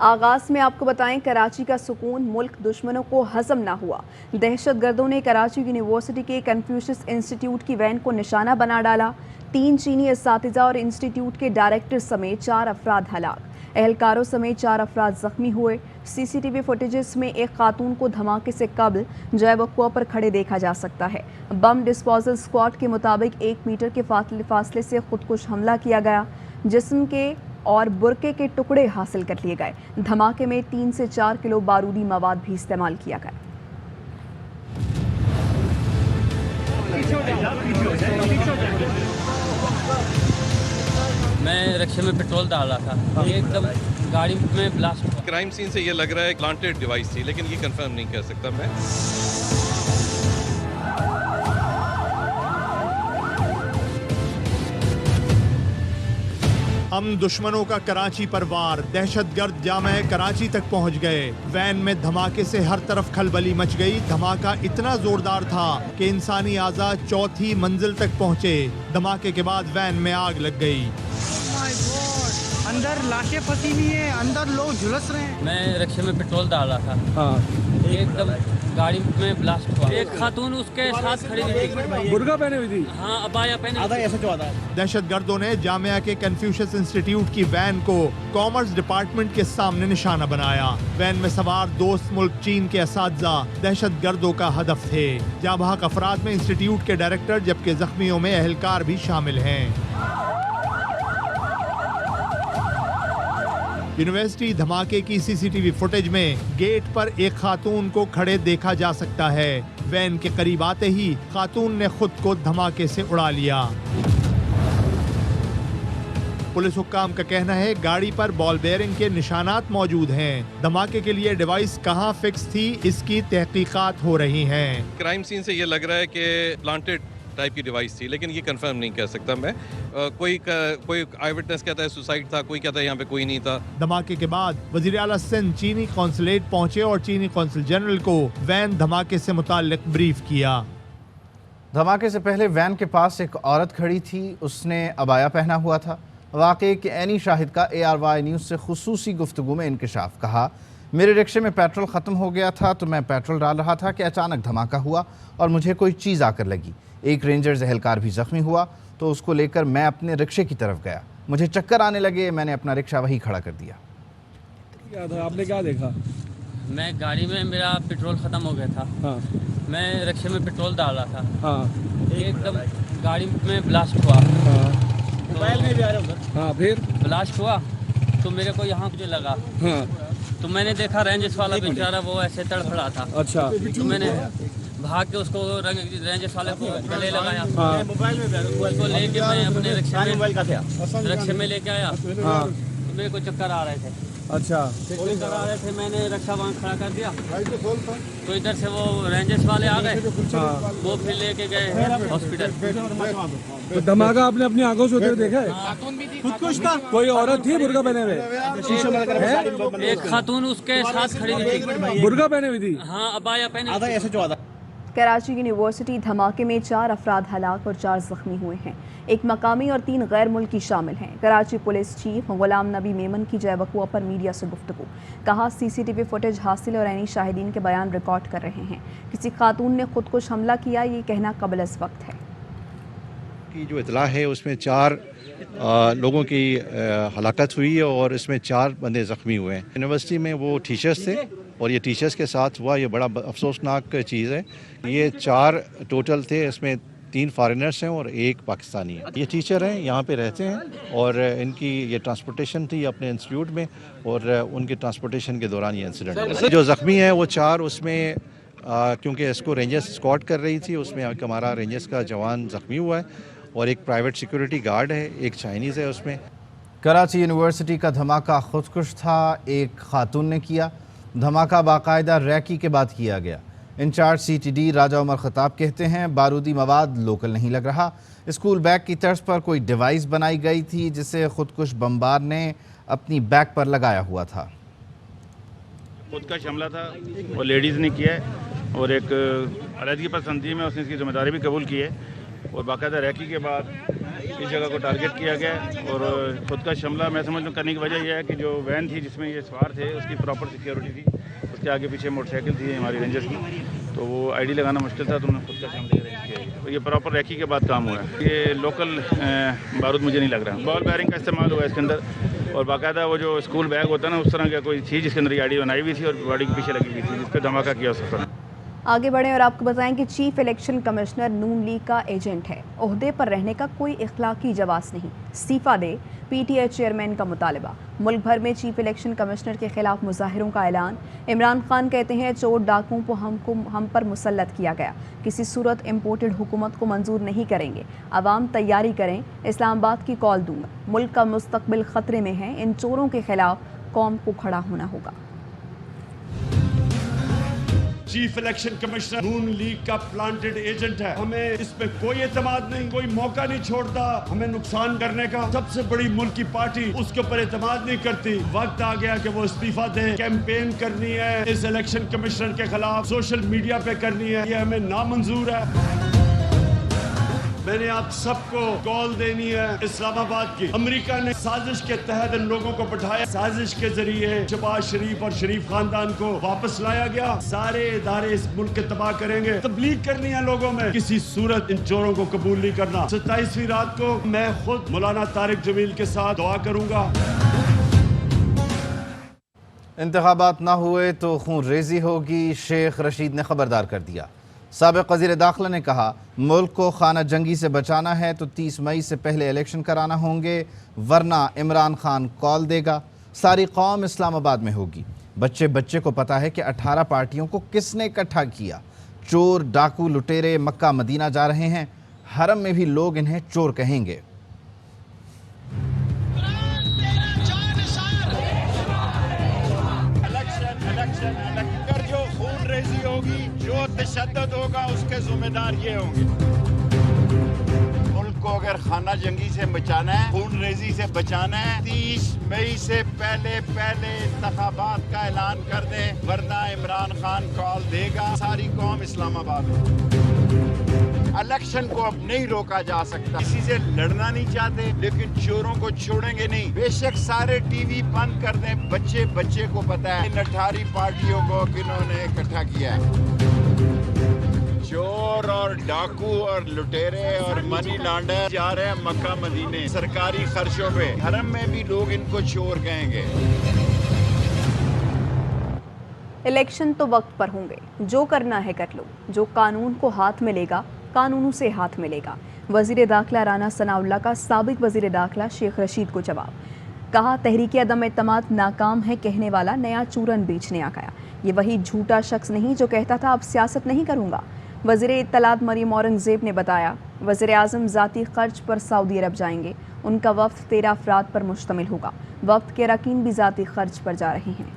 आगाज में आपको बताएं, कराची का सुकून मुल्क दुश्मनों को हजम ना हुआ। दहशतगर्दों ने कराची यूनिवर्सिटी के कन्फ्यूशियस इंस्टीट्यूट की वैन को निशाना बना डाला। 3 चीनी असातिज़ा और इंस्टीट्यूट के डायरेक्टर समेत 4 अफराद हलाक, एहलकारों समेत 4 अफराद जख्मी हुए। सीसीटीवी फुटेजेस में एक खातून को धमाके से कबल जय वक़्वा पर खड़े देखा जा सकता है। बम डिस्पोजल स्क्वाड के मुताबिक 1 मीटर के फासले से खुदकुश हमला किया गया। जिस्म के और बुरके के टुकड़े हासिल कर लिए गए। धमाके में 3 से 4 किलो बारूदी मवाद भी इस्तेमाल किया गया। मैं रिक्शे में पेट्रोल डाल रहा था, ये एकदम गाड़ी में ब्लास्ट हुआ। क्राइम सीन से ये लग रहा है प्लांटेड डिवाइस थी, लेकिन ये कंफर्म नहीं कर सकता मैं। हम दुश्मनों का कराची पर वार, दहशतगर्द जामे कराची तक पहुंच गए। वैन में धमाके से हर तरफ खलबली मच गई। धमाका इतना जोरदार था कि इंसानी आज़ा चौथी मंजिल तक पहुंचे। धमाके के बाद वैन में आग लग गई। अंदर लाशें फंसी हुई है, अंदर लोग झुलस रहे हैं। मैं रिक्शे में पेट्रोल डाल रहा था, ये एकदम गाड़ी में ब्लास्ट हुआ। एक खातून उसके साथ खड़ी थी, बुर्का पहने हुई थी। हाँ, अबाया पहने। दहशतगर्दों ने जामिया के कन्फ्यूशियस इंस्टीट्यूट की वैन को कॉमर्स डिपार्टमेंट के सामने निशाना बनाया। वैन में सवार दोस्त मुल्क चीन के असातिज़ा दहशतगर्दों का हदफ थे। जाबाक अफराद में इंस्टीट्यूट के डायरेक्टर, जबकि जख्मियों में एहलकार भी शामिल हैं। यूनिवर्सिटी धमाके की सीसीटीवी फुटेज में गेट पर एक खातून को खड़े देखा जा सकता है। वैन के करीब आते ही खातून ने खुद को धमाके से उड़ा लिया। पुलिस हुक्काम का कहना है गाड़ी पर बॉल बेयरिंग के निशानात मौजूद हैं। धमाके के लिए डिवाइस कहां फिक्स थी, इसकी तहकीकात हो रही हैं। क्राइम सीन से ये लग रहा है कि प्लांटेड टाइप की डिवाइस थी, लेकिन ये कंफर्म नहीं कर सकता मैं। कोई आई विटनेस कहता है सुसाइड था, कोई कहता है यहाँ पे कोई नहीं था। धमाके के बाद वजीर आला सिंध चीनी कौंसलेट पहुंचे और चीनी कौंसल जनरल को वैन धमाके से मुताल्लिक ब्रीफ किया। धमाके से पहले वैन के पास एक औरत खड़ी थी, उसने अबाया पहना हुआ था। वाक़े के ऐनी शाहिद का ARY न्यूज़ से खुसूसी गुफ्तगू में इंकशाफ। कहा, मेरे रिक्शे में पेट्रोल ख़त्म हो गया था तो मैं पेट्रोल डाल रहा था कि अचानक धमाका हुआ और मुझे कोई चीज़ आकर लगी। एक रेंजर एहलकार भी ज़ख्मी हुआ तो उसको लेकर मैं अपने रिक्शे की तरफ गया। मुझे चक्कर आने लगे, मैंने अपना रिक्शा वहीं खड़ा कर दिया। क्या था, आपने क्या देखा? मैं गाड़ी में, मेरा पेट्रोल ख़त्म हो गया था। हाँ। मैं रिक्शे में पेट्रोल डाल रहा था। हाँ। ये एकदम गाड़ी में ब्लास्ट हुआ। मोबाइल में भी आ रहा हूँ। हाँ, फिर ब्लास्ट हुआ तो मेरे को यहाँ मुझे लगा। हाँ। तो मैंने देखा रेंजर्स वाला बेचारा वो ऐसे तड़फड़ा था। अच्छा। तो मैंने भाग के उसको रेंजर्स वाले को गले लगाया। हाँ। उसको लेके मैं अपने रिक्शे में लेके आया। हाँ। तो मेरे को चक्कर आ रहे थे। अच्छा। चक्कर आ रहे थे, मैंने रिक्शा वहाँ खड़ा कर दिया। तो इधर से वो रेंजर्स वाले आ गए। हाँ। वो फिर लेके गए हॉस्पिटल। तो धमाका आपने अपनी आंखों से होते हुए देखा है? खुदकुश था? कोई औरत थी बुर्का पहने हुए? एक खातून उसके साथ खड़ी थी, बुर्का पहने हुई थी। हाँ, अबाया पहने। कराची यूनिवर्सिटी धमाके में 4 अफराद हलाक और 4 जख्मी हुए हैं। एक मकामी और 3 गैर मुल्की शामिल हैं। कराची पुलिस चीफ गुलाम नबी मेमन की जय वक़्वा पर मीडिया से गुफ्तगू। कहा, सीसीटीवी फुटेज हासिल और ऐनी शाहिदीन के बयान रिकॉर्ड कर रहे हैं। किसी खातून ने खुदकुश हमला किया, ये कहना कबल अज़ वक्त है। की जो इतला है उसमें 4 लोगों की हलाकत हुई है और इसमें 4 बंदे ज़ख्मी हुए हैं। यूनिवर्सिटी में वो टीचर्स थे और ये टीचर्स के साथ हुआ, ये बड़ा अफसोसनाक चीज़ है। ये 4 टोटल थे, इसमें 3 फॉरेनर्स हैं और 1 पाकिस्तानी है। ये टीचर हैं, यहाँ पे रहते हैं और इनकी ये ट्रांसपोर्टेशन थी अपने इंस्टीट्यूट में और उनके ट्रांसपोर्टेशन के दौरान ये इंसिडेंट। जो ज़ख्मी है वो 4, उसमें क्योंकि इसको रेंजर्स स्कॉट कर रही थी, उसमें हमारा रेंजर्स का जवान ज़ख्मी हुआ है और एक प्राइवेट सिक्योरिटी गार्ड है, एक चाइनीज़ है उसमें। कराची यूनिवर्सिटी का धमाका खुदकुश था, एक खातून ने किया। धमाका बाकायदा रैकी के बाद किया गया। इंचार्ज CTD राजा उमर खताब कहते हैं, बारूदी मवाद लोकल नहीं लग रहा। स्कूल बैग की तर्ज पर कोई डिवाइस बनाई गई थी जिसे खुदकुश बमबार ने अपनी बैग पर लगाया हुआ था। खुद का हमला था और लेडीज़ ने किया है और एक अलहदगी पसंदी में उसने इसकी जिम्मेदारी भी कबूल की है और बाकायदा रैकी के बाद इस जगह को टारगेट किया गया है। और खुद का हमला मैं समझ लूँ करने की वजह यह है कि जो वैन थी जिसमें ये सवार थे उसकी प्रॉपर सिक्योरिटी थी, उसके आगे पीछे मोटरसाइकिल थी हमारी रेंजर्स की, तो वो आईडी लगाना मुश्किल था, तो उन्होंने खुद का हमले अरेंज किया। तो ये प्रॉपर रैकी के बाद काम हुआ है। ये लोकल बारूद मुझे नहीं लग रहा। बॉल बैरिंग का इस्तेमाल हुआ है इसके अंदर, और बाकायदा वो जो स्कूल बैग होता है ना, उस तरह का कोई चीज़ जिसके अंदर ये आईडी बनाई हुई थी और बॉडी के पीछे लगी हुई थी, जिस पर धमाका किया उस पर। आगे बढ़ें और आपको बताएं कि चीफ इलेक्शन कमिश्नर नून लीग का एजेंट है, ओहदे पर रहने का कोई इखलाकी जवाब नहीं, इस्तीफा दे पीटीआई चेयरमैन का मुतालबा। मुल्क भर में चीफ इलेक्शन कमिश्नर के खिलाफ मुजाहिरों का ऐलान। इमरान खान कहते हैं चोर डाकुओं को हम पर मुसल्लत किया गया, किसी सूरत इम्पोर्टेड हुकूमत को मंजूर नहीं करेंगे, अवाम तैयारी करें, इस्लामाबाद की कॉल दूंगा, मुल्क का मुस्तकबिल खतरे में है, इन चोरों के खिलाफ कौम को खड़ा होना होगा। चीफ इलेक्शन कमिश्नर नून लीग का प्लांटेड एजेंट है, हमें इस पे कोई एतमाद नहीं, कोई मौका नहीं छोड़ता हमें नुकसान करने का। सबसे बड़ी मुल्क की पार्टी उसके ऊपर एतमाद नहीं करती। वक्त आ गया कि वो इस्तीफा दे। कैंपेन करनी है इस इलेक्शन कमिश्नर के खिलाफ, सोशल मीडिया पे करनी है, ये हमें नामंजूर है। मैंने आप सबको कॉल देनी है इस्लामाबाद की। अमेरिका ने साजिश के तहत इन लोगों को बैठाया, साजिश के जरिए शहबाज शरीफ और शरीफ खानदान को वापस लाया गया। सारे इदारे इस मुल्क के तबाह करेंगे। तब्लीग करनी है लोगों में, किसी सूरत इन चोरों को कबूल नहीं करना। 27वीं रात को मैं खुद मौलाना तारिक जमील के साथ दुआ करूंगा। इंतखाबात ना हुए तो खून रेजी होगी, शेख रशीद ने खबरदार कर दिया। साबिक़ वज़ीर दाखिला ने कहा मुल्क को खाना जंगी से बचाना है तो 30 मई से पहले इलेक्शन कराना होंगे, वरना इमरान खान कॉल देगा, सारी कौम इस्लामाबाद में होगी। बच्चे बच्चे को पता है कि 18 पार्टियों को किसने इकट्ठा किया। चोर डाकू लुटेरे मक्का मदीना जा रहे हैं, हरम में भी लोग इन्हें चोर कहेंगे। अगर जो खून रेजी होगी, जो तशद्दुद होगा, उसके जिम्मेदार ये होंगे। मुल्क को अगर खाना जंगी से बचाना है, खून रेजी से बचाना है, 30 मई से पहले इंतखाबात का ऐलान कर दें, वरना इमरान खान कॉल देगा, सारी कौम इस्लामाबाद होगी। इलेक्शन को अब नहीं रोका जा सकता। किसी से लड़ना नहीं चाहते, लेकिन चोरों को छोड़ेंगे नहीं। बेशक सारे टीवी बंद कर दें, बच्चे बच्चे को पता है इन 18 पार्टियों को किन्होंने इकट्ठा किया है। चोर और डाकू और लुटेरे और मनी लॉन्डर जा रहे हैं मक्का मदीने सरकारी खर्चों पे। हरम में भी लोग इनको चोर कहेंगे। इलेक्शन तो वक्त पर होंगे, जो करना है कर लो, जो कानून को हाथ में लेगा कानूनों से हाथ मिलेगा। वज़ीर दाखिला राना सनाउल्लाह का साबिक़ वज़ीर दाखिला शेख रशीद को जवाब। कहा तहरीक अदम एतमाद नाकाम है कहने वाला नया चूरन बेचने आ गया। ये वही झूठा शख्स नहीं जो कहता था अब सियासत नहीं करूँगा। वज़ीर इत्तलात मरियम औरंगज़ेब ने बताया वज़ीर आज़म ज़ाती खर्च पर सऊदी अरब जाएंगे, उनका वफ़द 13 अफराद पर मुश्तमिल होगा। वफ़द के अरकान भी ज़ाती खर्च पर जा रहे हैं।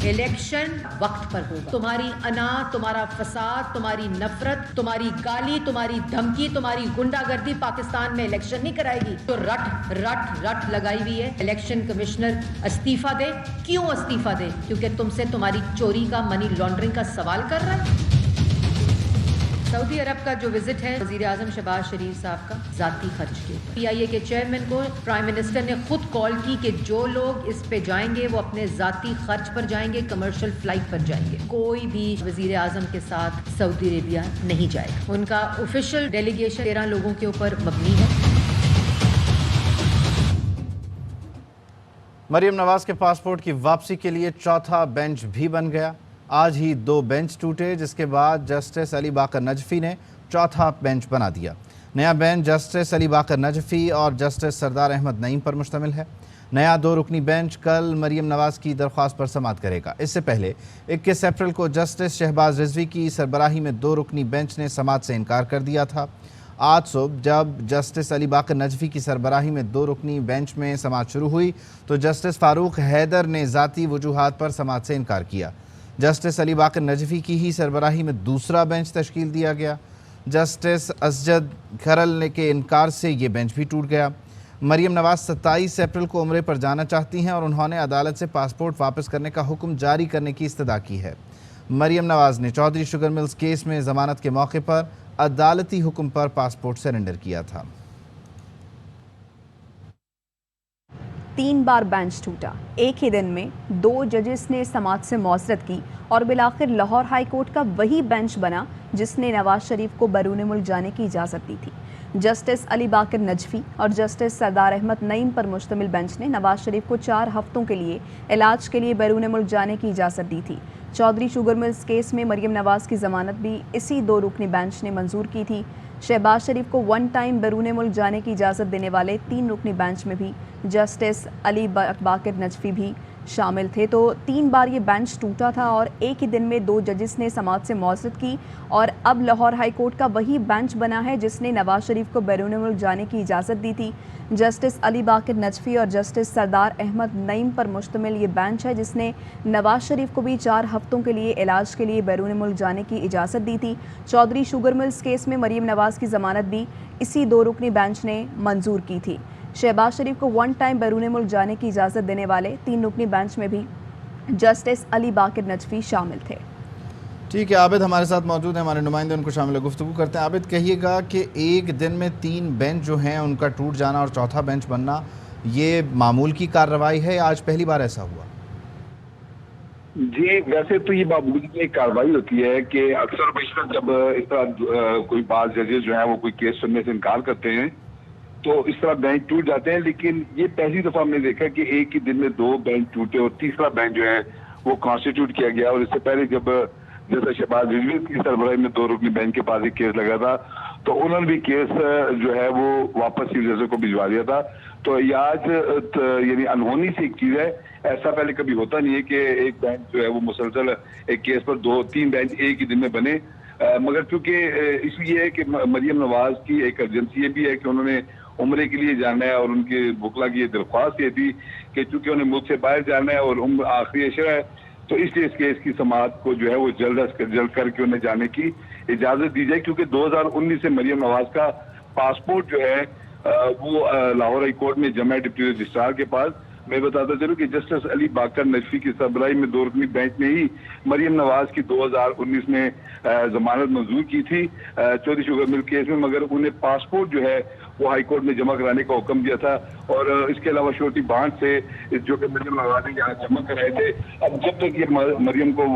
इलेक्शन वक्त पर होगा। तुम्हारी अना, तुम्हारा फसाद, तुम्हारी नफरत, तुम्हारी गाली, तुम्हारी धमकी, तुम्हारी गुंडागर्दी पाकिस्तान में इलेक्शन नहीं कराएगी। तो रट रट रट लगाई हुई है। इलेक्शन कमिश्नर इस्तीफा दे। क्यों इस्तीफा दे? क्योंकि तुमसे तुम्हारी चोरी का, मनी लॉन्ड्रिंग का सवाल कर रहा है। सऊदी अरब का जो विजिट है वज़ीर आज़म शहबाज शरीफ साहब का ज़ाती खर्च के, पीआईए के चेयरमैन को प्राइम मिनिस्टर ने खुद कॉल की कि जो लोग इस पे जाएंगे वो अपने ज़ाती खर्च पर जाएंगे, कमर्शियल फ्लाइट पर जाएंगे। कोई भी वज़ीर आज़म के साथ सऊदी अरेबिया नहीं जाएगा। उनका ऑफिशियल डेलीगेशन 13 लोगों के ऊपर मबनी है। मरियम नवाज के पासपोर्ट की वापसी के लिए चौथा बेंच भी बन गया। आज ही 2 बेंच टूटे, जिसके बाद जस्टिस अली बाकर नजफी ने चौथा बेंच बना दिया। नया बेंच जस्टिस अली बाकर नजफी और जस्टिस सरदार अहमद नईम पर मुश्तमिल है। नया 2 रुकनी बेंच कल मरियम नवाज की दरख्वास्त पर समाअत करेगा। इससे पहले 21 अप्रैल को जस्टिस शहबाज रिजवी की सरबराही में 2 रुकनी बेंच ने समाअत से इनकार कर दिया था। आज सुबह जब जस्टिस अली बाकर नजफी की सरबराही में 2 रुकनी बेंच में समाअत शुरू हुई तो जस्टिस फारूक हैदर ने ज़ाती वजूहात पर समाअत से इनकार किया। जस्टिस अली बाकर नजफी की ही सरबराही में दूसरा बेंच तश्कील दिया गया। जस्टिस असजद खरल के इनकार से ये बेंच भी टूट गया। मरियम नवाज 27 अप्रैल को उम्रे पर जाना चाहती हैं और उन्होंने अदालत से पासपोर्ट वापस करने का हुक्म जारी करने की इस्तदा की है। मरियम नवाज ने चौधरी शुगर मिल्स केस में ज़मानत के मौके पर अदालती हुक्म पर पासपोर्ट सरेंडर किया था। 3 बार बेंच टूटा। एक ही दिन में 2 जजेस ने समाअत से मौजरत की और बिलाखिर लाहौर हाई कोर्ट का वही बेंच बना जिसने नवाज शरीफ को बैरून मुल्क जाने की इजाज़त दी थी। जस्टिस अली बाकर नजफी और जस्टिस सरदार अहमद नईम पर मुश्तमिल बेंच ने नवाज शरीफ को 4 हफ्तों के लिए इलाज के लिए बैरून मुल्क जाने की इजाज़त दी थी। चौधरी शुगर मिल्स केस में मरियम नवाज की जमानत भी इसी 2 रुकनी बेंच ने मंजूर की थी। शहबाज शरीफ को 1 टाइम बैरून मुल्क जाने की इजाज़त देने वाले 3 रुकनी बेंच में भी जस्टिस अली बाकर नजफी भी शामिल थे। तो 3 बार ये बेंच टूटा था और एक ही दिन में 2 जजेस ने समाअत से मौजरत की और अब लाहौर हाई कोर्ट का वही बेंच बना है जिसने नवाज शरीफ को बैरून मुल्क जाने की इजाज़त दी थी। जस्टिस अली बाकर नजफी और जस्टिस सरदार अहमद नईम पर मुश्तमिल ये बेंच है जिसने नवाज शरीफ को भी 4 हफ्तों के लिए इलाज के लिए बैरून मुल्क जाने की इजाज़त दी थी। चौधरी शुगर मिल्स केस में मरियम नवाज की जमानत भी इसी 2 रुकनी बेंच ने मंजूर की थी। शहबाज शरीफ को 1 टाइम बैरून मुल्क जाने की इजाज़त देने वाले 3 रुकनी बेंच में भी जस्टिस अली बाकर नजफी शामिल थे। ठीक है, आबिद हमारे साथ मौजूद हैं, हमारे नुमाइंदे उनको शामिल गुफ्तगू करते हैं। आबिद, कहिएगा कि एक दिन में 3 बेंच जो हैं उनका टूट जाना और चौथा बेंच बनना, ये मामूल की कार्रवाई है या आज पहली बार ऐसा हुआ? जी, वैसे तो ये मामूली की एक कार्रवाई होती है कि अक्सर बेशतर जब इस तरह कोई बात जजेस जो है वो कोई केस सुनने से इनकार करते हैं तो इस तरह बेंच टूट जाते हैं, लेकिन ये पहली दफा हमने देखा कि एक ही दिन में 2 बेंच टूटे और तीसरा बेंच जो है वो कॉन्स्टिट्यूट किया गया। और इससे पहले जब जैसे शहबाज रिजवी की सरबराही में 2 रुकनी बेंच के पास एक केस लगा था तो उन्होंने भी केस जो है वो वापस चीफ जजेस को भिजवा दिया था। तो ये आज यानी अनहोनी सी एक चीज है, ऐसा पहले कभी होता नहीं है कि एक बेंच जो है वो मुसलसल एक केस पर 2-3 बेंच एक ही दिन में बने। मगर क्योंकि इसलिए है कि मरियम नवाज की एक अर्जेंसी ये भी है कि उन्होंने उम्रे के लिए जाना है और उनके बुकला की दरख्वास्त ये थी कि चूंकि उन्हें मुल्क से बाहर जाना है और उम्र आखिरी अशरा है तो इसलिए इस केस की समाअत को जो है वो जल्द करके उन्हें जाने की इजाजत दी जाए, क्योंकि 2019 से मरियम नवाज का पासपोर्ट जो है वो लाहौर हाई कोर्ट में जमा डिप्टी रजिस्ट्रार के पास। मैं बताता चलूं कि जस्टिस अली बाकर नजफी की सरबराही में 2 रुकनी बेंच ने ही मरियम नवाज की 2019 में जमानत मंजूर की थी चौधरी शुगर मिल केस में, मगर उन्हें पासपोर्ट जो है वो हाई कोर्ट में जमा कराने का हुक्म दिया था। और इसके अलावा छोटी बांध से जो कि मरियम नवाज ने यहाँ जमा कराए थे, अब जब तक ये मरियम को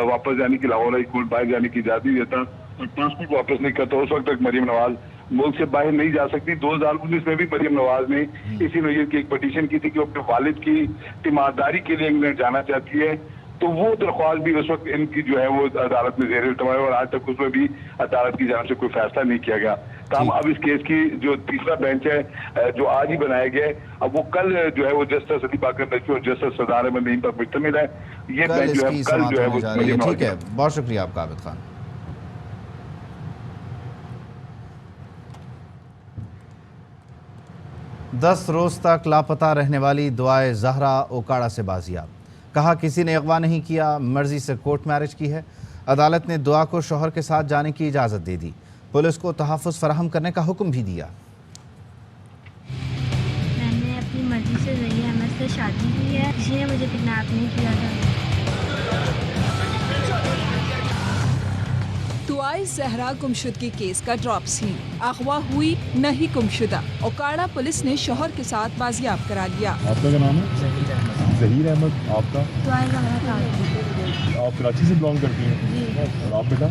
वापस जाने की लाहौर हाई कोर्ट बाहर जाने की इजाजत नहीं देता और पासपोर्ट वापस नहीं करता उस वक्त तक मरियम नवाज मुल्क से बाहर नहीं जा सकती। 2019 में भी मरियम नवाज ने इसी नोयत की एक पटिशन की थी कि वो अपने वालिद की तीमारदारी के लिए इंग्लैंड जाना चाहती है, तो वो दरख्वास्त भी उस वक्त इनकी जो है वो अदालत में ज़ेर इल्तमा है और आज तक उसमें भी अदालत की जानिब से कोई फैसला नहीं किया गया। तमाम अब इस केस की जो तीसरा बेंच है जो आज ही बनाया गया है, अब वो कल जो है वो जस्टिस अली बाकर नजफी और जस्टिस सरदार अहमद नईम पर मुश्तमिल है। ये बेंच जो है कल जो है वो ठीक है। बहुत शुक्रिया आपका आबिद खान। 10 रोज तक लापता रहने वाली दुआए ज़हरा ओकाड़ा से बाजियाब। कहा किसी ने अगवा नहीं किया, मर्जी से कोर्ट मैरिज की है। अदालत ने दुआ को शौहर के साथ जाने की इजाज़त दे दी। पुलिस को तहफ़्फ़ुज़ फराहम करने का हुक्म भी दिया। मैंने अपनी मर्जी से ज़हीर अहमद से शादी की है, किसी ने मुझे किडनैप नहीं किया था। दुआए ज़हरा गुमशुदगी केस का ड्रॉप सीन, अगवा हुई नहीं गुमशुदा। ओकाड़ा पुलिस ने शौहर के साथ बाजियाब करा लिया। आपका क्या नाम है? ज़हीर अहमद। आपका? आप कराची से बिलोंग करती हैं और आप बेटा?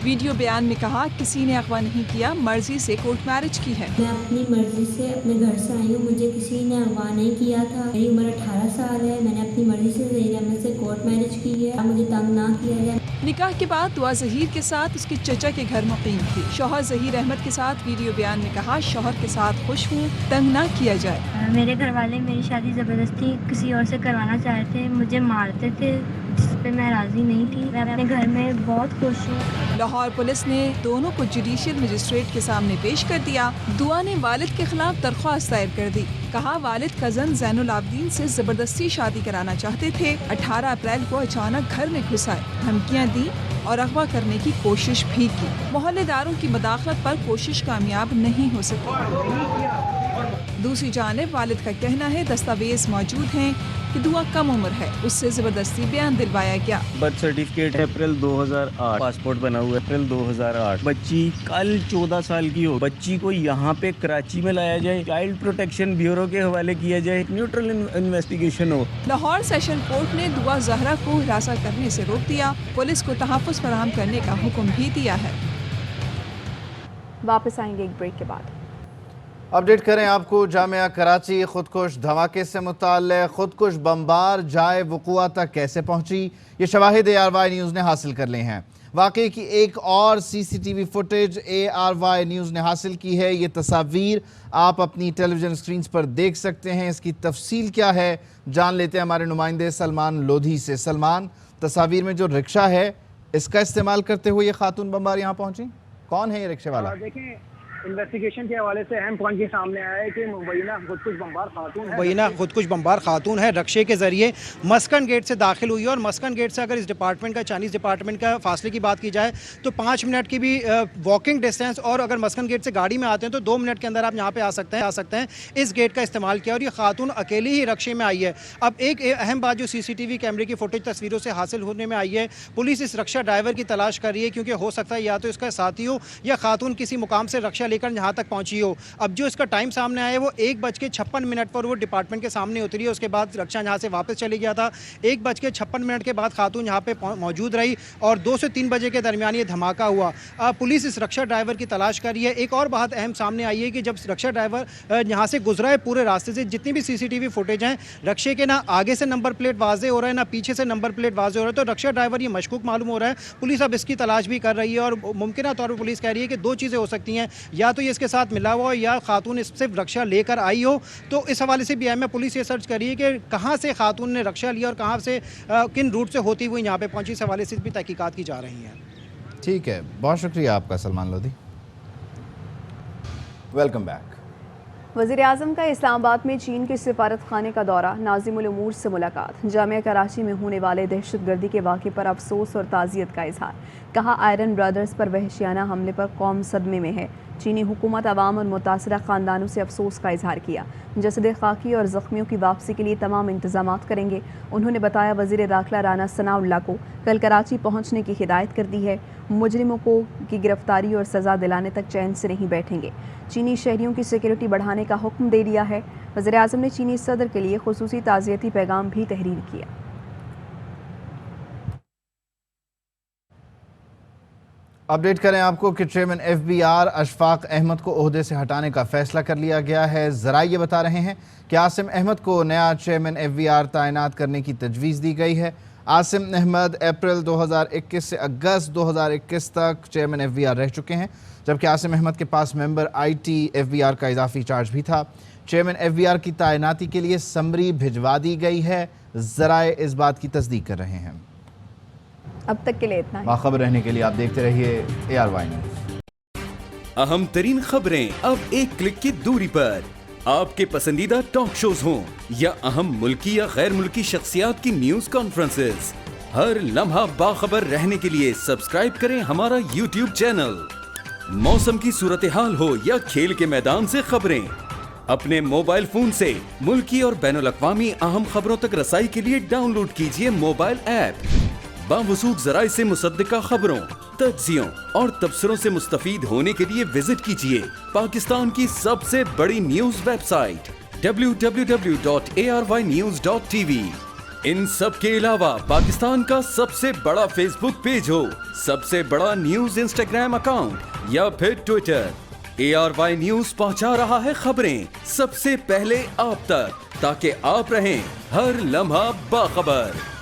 वीडियो बयान में कहा किसी ने अगवा नहीं किया, मर्जी से कोर्ट मैरिज की है। मैं अपनी मर्जी से अपने घर से आई हूँ, मुझे किसी ने अगवा नहीं किया था। मेरी उम्र 18 साल है, मैंने अपनी मर्जी से ज़हीर अहमद से कोर्ट मैरिज की है, मुझे तंग ना किया जाए। निकाह के बाद दुआ ज़हीर के साथ उसके चचा के घर मुकीम थी। शौहर ज़हीर अहमद के साथ वीडियो बयान में कहा शौहर के साथ खुश हूँ, तंग ना किया जाए। मेरे घर वाले मेरी शादी ज़बरदस्ती किसी और से करवाना चाहते थे, मुझे मारते थे, जिस पे मैं राजी नहीं थी। मैं अपने घर में बहुत खुश हूँ। लाहौर पुलिस ने दोनों को जुडिशियल मजिस्ट्रेट के सामने पेश कर दिया। दुआ ने वालिद के खिलाफ दरख्वास्त दायर कर दी। कहा वालिद कजन ज़ैनुल आबदीन से जबरदस्ती शादी कराना चाहते थे। 18 अप्रैल को अचानक घर में घुस आए, धमकियाँ दी और अगवा करने की कोशिश भी की। मोहल्लेदारों की मदाखलत पर कोशिश कामयाब नहीं हो सकी। दूसरी जानिब वालिद का कहना है दस्तावेज मौजूद हैं कि दुआ कम उम्र है, उससे जबरदस्ती बयान दिलवाया गया। बर्थ सर्टिफिकेट अप्रैल 2008, पासपोर्ट बना हुआ है अप्रैल 2008। बच्ची कल 14 साल की हो, बच्ची को यहाँ पे कराची में लाया जाए, चाइल्ड प्रोटेक्शन ब्यूरो के हवाले किया जाए, न्यूट्रल इन्वेस्टिगेशन हो। लाहौर सेशन कोर्ट ने दुआ जहरा को हिरासत करने से रोक दिया, पुलिस को तहफ़्फ़ुज़ फराहम करने का हुक्म भी दिया है। वापस आएंगे एक ब्रेक के बाद। अपडेट करें आपको जामिया कराची खुदकुश धमाके से मुताल्लिक़ खुदकुश बमबार जाए वक़ुआ तक कैसे पहुंची, ये शवाहिद ARY न्यूज़ ने हासिल कर ले हैं। वाक़े की एक और CCTV फुटेज ARY न्यूज़ ने हासिल की है। ये तस्वीर आप अपनी टेलीविज़न स्क्रीन पर देख सकते हैं। इसकी तफसील क्या है जान लेते हैं हमारे नुमाइंदे सलमान लोधी से। सलमान, तस्वीर में जो रिक्शा है इसका इस्तेमाल करते हुए ये खातून बमबार यहाँ पहुँची, कौन है ये रिक्शे वाला? देखें, इन्वेस्टिगेशन के हवाले से अहम पॉइंट के सामने आया है कि मुबैना खुदकुश बमबार खातून है। मुबैना खुदकुश बमबार खातून है, रक्शे के जरिए मस्कन गेट से दाखिल हुई है। और मस्कन गेट से अगर इस डिपार्टमेंट का, चाइनीज़ डिपार्टमेंट का फासले की बात की जाए तो 5 मिनट की भी वॉकिंग डिस्टेंस, और अगर मस्कन गेट से गाड़ी में आते हैं तो 2 मिनट के अंदर आप यहाँ पे आ सकते हैं। इस गेट का इस्तेमाल किया और ये खातून अकेली ही रक्शे में आई है। अब एक अहम बात जो CCTV कैमरे की फुटेज तस्वीरों से हासिल होने में आई है, पुलिस इस रक्षा ड्राइवर की तलाश कर रही है, क्योंकि हो सकता है या तो इसका साथी हो या खातून किसी मुकाम से रक्षा लेकर यहाँ तक पहुँची हो। अब जो इसका टाइम सामने आया है वो 1:56 पर वो डिपार्टमेंट के सामने उतरी है। उसके बाद रक्षा यहाँ से वापस चली गया था। 1:56 के बाद खातून यहाँ पे मौजूद रही और 2 से 3 बजे के दरमियान ये धमाका हुआ। पुलिस इस रक्षा ड्राइवर की तलाश कर रही है। एक और बात अहम सामने आई है कि जब रक्षा ड्राइवर यहाँ से गुजरा है, पूरे रास्ते से जितनी भी CCTV फुटेज हैं, रक्षे के ना आगे से नंबर प्लेट वाजे हो रहा है ना पीछे से नंबर प्लेट वाजे हो रहा है, तो रक्षा ड्राइवर ये मशकूक मालूम हो रहा है। पुलिस अब इसकी तलाश भी कर रही है और मुमकिन तौर पर पुलिस कह रही है कि 2 चीज़ें हो सकती हैं, या तो ये इसके साथ मिला हुआ या खातून इससे रक्षा लेकर आई हो। तो इस हवाले से भी मैं पुलिस ये सर्च कर रही है कि कहाँ से खातून ने रक्षा लिया और कहाँ से किन रूट से होती हुई यहाँ पे पहुंची। इस हवाले से भी तहकीकात की जा रही हैं। ठीक है, बहुत शुक्रिया आपका सलमान लोधी। Welcome back. वज़ीर आज़म का इस्लामाबाद में चीन के सिफारत खाने का दौरा, नाज़िमुल उमूर से मुलाकात, जामिया कराची में होने वाले दहशतगर्दी के वाक़े पर अफसोस और ताज़ियत का इजहार। कहा, आयरन ब्रदर्स पर वहशियाना हमले पर कौम सदमे में है। चीनी हुकूमत अवाम और मुतासरा ख़ानदानों से अफसोस का इजहार किया। जसद खाकी और ज़ख्मियों की वापसी के लिए तमाम इंतजामात करेंगे। उन्होंने बताया वज़ीर दाखिला राना सनाउल्लाह को कल कराची पहुँचने की हिदायत कर दी है। मुजरिमों को की गिरफ्तारी और सज़ा दिलाने तक चैन से नहीं बैठेंगे। चीनी शहरियों की सिक्योरिटी बढ़ाने का हुक्म दे दिया है। वज़ीर आज़म ने चीनी सदर के लिए खुसूसी ताज़ियती पैगाम भी तहरीर किया। अपडेट करें आपको कि चेयरमैन FBR अशफाक अहमद को ओहदे से हटाने का फैसला कर लिया गया है। ज़राए ये बता रहे हैं कि आसिम अहमद को नया चेयरमैन FBR तैनात करने की तजवीज़ दी गई है। आसिम अहमद अप्रैल 2021 से अगस्त 2021 तक चेयरमैन FBR रह चुके हैं, जबकि आसिम अहमद के पास मेंबर IT FBR का इजाफी चार्ज भी था। चेयरमैन FBR की तैनाती के लिए समरी भिजवा दी गई है। ज़राए इस बात की तस्दीक कर रहे हैं। अब तक के लिए इतना ही। बाखबर रहने के लिए आप देखते रहिए ARY न्यूज़। अहम तरीन खबरें अब एक क्लिक की दूरी पर। आपके पसंदीदा टॉक शोज हों या अहम मुल्की या गैर मुल्की शख्सियात की न्यूज कॉन्फ्रेंसेस, हर लम्हा बाखबर रहने के लिए सब्सक्राइब करें हमारा YouTube चैनल। मौसम की सूरत हाल हो या खेल के मैदान से खबरें, अपने मोबाइल फोन से मुल्की और बैनुल-अक़वामी अहम खबरों तक रसाई के लिए डाउनलोड कीजिए मोबाइल ऐप। बावसूख ज़राए से मुसद्दिक़ा खबरों, तज्ज़ियों और तबसरों से मुस्तफ़ीद होने के लिए विजिट कीजिए पाकिस्तान की सबसे बड़ी न्यूज़ वेबसाइट www.arynews.tv। इन सब के अलावा पाकिस्तान का सबसे बड़ा फेसबुक पेज हो, सबसे बड़ा न्यूज़ इंस्टाग्राम अकाउंट या फिर ट्विटर, ARY न्यूज़ पहुंचा रहा है खबरें सबसे पहले आप तक, ताकि आप रहें हर लम्हा बाखबर।